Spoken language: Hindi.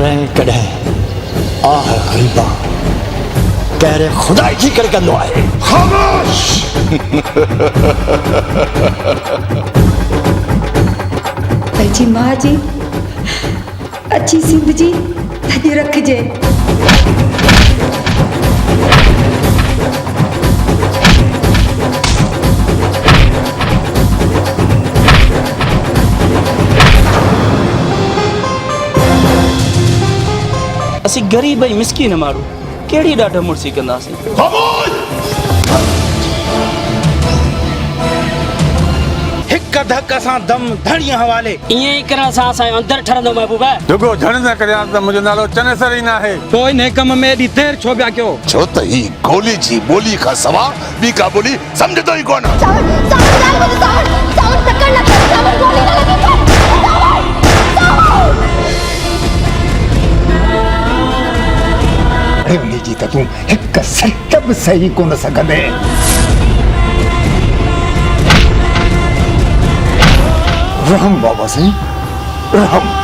करें करें आह गरीबा तेरे खुदाई की कर कंदो है। खामोश। जी माँ जी अच्छी सिंध जी अज रखजे। असी गरीब ही मिसकीन मारू केड़ी डाटा मुर्सी कंदासी। हिक धक असां दम धणीअ हवाले इए ही करा सा असा अंदर ठरंदो महबूब है। दुगो झण न करे त मुंहिंजो नालो चनेसर ई न आहे। तो इन कम में एडी देर छो पिया कयो? छो त ही गोली जी बोली का सवा बी का बोली समझदो ही कोन। हिमली जी त तू हिक सट बि सही कोन सघंदे। रहम बाबा साईं रहम।